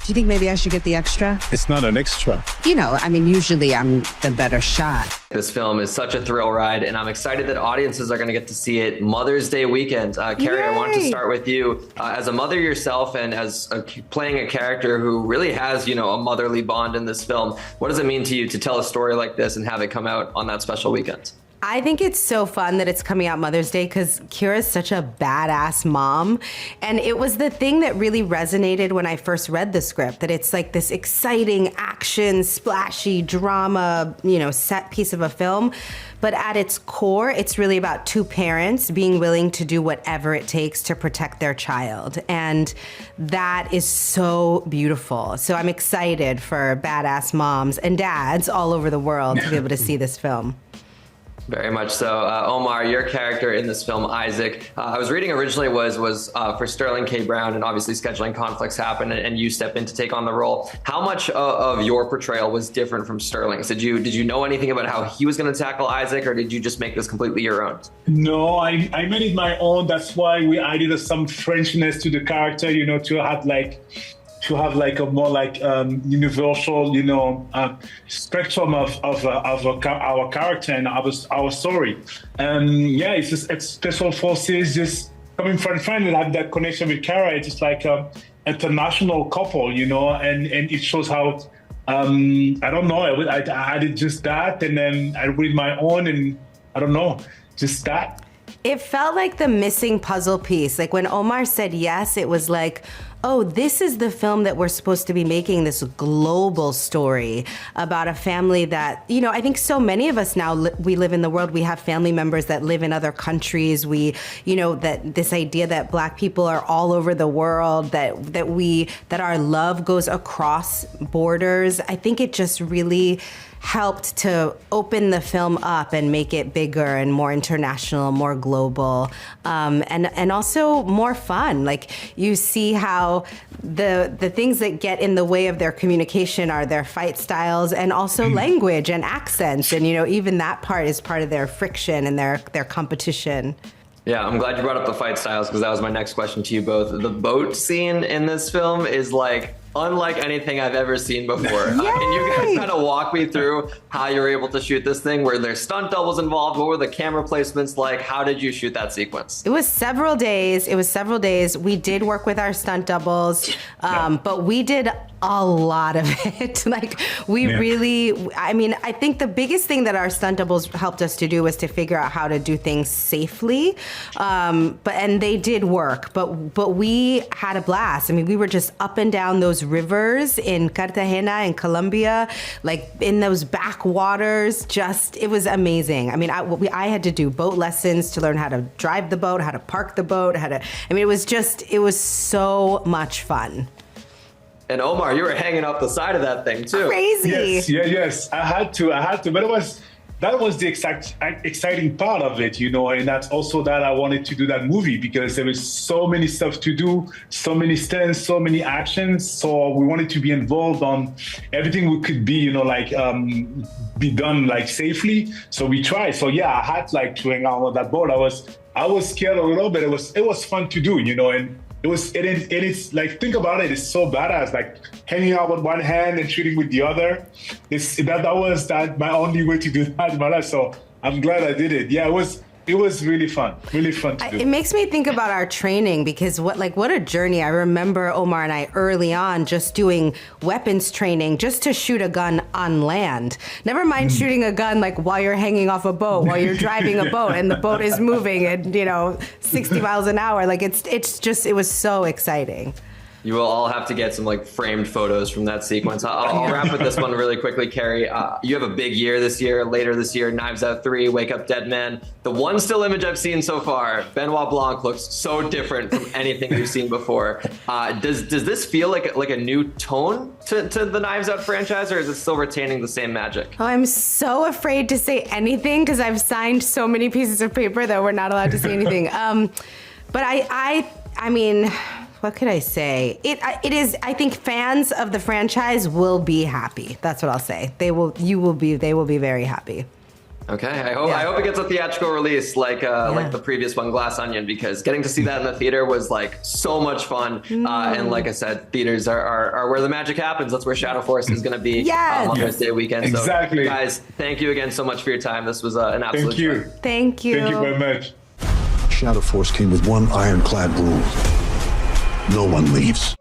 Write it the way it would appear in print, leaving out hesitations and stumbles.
Do you think maybe I should get the extra? It's not an extra. Usually I'm the better shot. This film is such a thrill ride, and I'm excited that audiences are going to get to see it Mother's Day weekend. Kerry, I want to start with you. As a mother yourself and as playing a character who really has, a motherly bond in this film, what does it mean to you to tell a story like this and have it come out on that special weekend? I think it's so fun that it's coming out Mother's Day because Kira's such a badass mom. And it was the thing that really resonated when I first read the script, that it's like this exciting action, splashy drama, set piece of a film. But at its core, it's really about two parents being willing to do whatever it takes to protect their child. And that is so beautiful. So I'm excited for badass moms and dads all over the world to be able to see this film. Very much so. Omar, your character in this film, Isaac, I was reading originally was for Sterling K. Brown, and obviously scheduling conflicts happen and you step in to take on the role. How much of your portrayal was different from Sterling's? Did you know anything about how he was going to tackle Isaac, or did you just make this completely your own? No, I made it my own. That's why we added some Frenchness to the character, to have a more universal, spectrum of our character and our story. It's just special forces, just coming from friend and have that connection with Kara. It's just like an international couple, and it shows how, I don't know, I did just that, and then I read my own, and I don't know, just that. It felt like the missing puzzle piece. Like when Omar said yes, it was like, oh, this is the film that we're supposed to be making, this global story about a family that, I think so many of us now, we live in the world, we have family members that live in other countries. We, that this idea that Black people are all over the world, that our love goes across borders. I think it just really helped to open the film up and make it bigger and more international, more global, and also more fun. Like you see how the things that get in the way of their communication are their fight styles and also language and accents. And, even that part is part of their friction and their competition. Yeah, I'm glad you brought up the fight styles because that was my next question to you both. The boat scene in this film is unlike anything I've ever seen before. Can you guys kind of walk me through how you were able to shoot this thing? Were there stunt doubles involved? What were the camera placements like? How did you shoot that sequence? It was several days. We did work with our stunt doubles, but we did a lot of it. I think the biggest thing that our stunt doubles helped us to do was to figure out how to do things safely. And they did work, but we had a blast. We were just up and down those rivers in Cartagena in Colombia, like in those backwaters. It was amazing. I had to do boat lessons to learn how to drive the boat, how to park the boat, it was so much fun. And Omar, you were hanging off the side of that thing too. Crazy. Yes. I had to, but that was the exciting part of it, and that's also that I wanted to do that movie because there was so many stuff to do, so many stunts, so many actions. So we wanted to be involved on everything we could be, be done safely. So we tried. So I had to hang out on that boat. I was scared a little bit. It was fun to do, and it's think about it. It's so badass, hanging out with one hand and shooting with the other. That was my only way to do that in my life. So I'm glad I did it. Yeah, it was really fun to do. It makes me think about our training because what a journey. I remember Omar and I early on just doing weapons training just to shoot a gun on land. Never mind shooting a gun while you're hanging off a boat, while you're driving a boat and the boat is moving at 60 miles an hour. It was so exciting. You will all have to get some framed photos from that sequence. I'll wrap with this one really quickly, Kerry. You have a big year this year, later this year, Knives Out 3, Wake Up Dead Man. The one still image I've seen so far, Benoit Blanc looks so different from anything we've seen before. Does this feel like a new tone to the Knives Out franchise, or is it still retaining the same magic? Oh, I'm so afraid to say anything because I've signed so many pieces of paper that we're not allowed to say anything. But I mean, what could I say? It is. I think fans of the franchise will be happy. That's what I'll say. They will be very happy. Okay, I hope it gets a theatrical release like the previous one, Glass Onion, because getting to see that in the theater was like so much fun. And like I said, theaters are where the magic happens. That's where Shadow Force is going to be on Mother's Day weekend. Exactly. So, guys, thank you again so much for your time. This was an absolute Thank you. joy. Thank you. Thank you very much. Shadow Force came with one ironclad rule. No one leaves.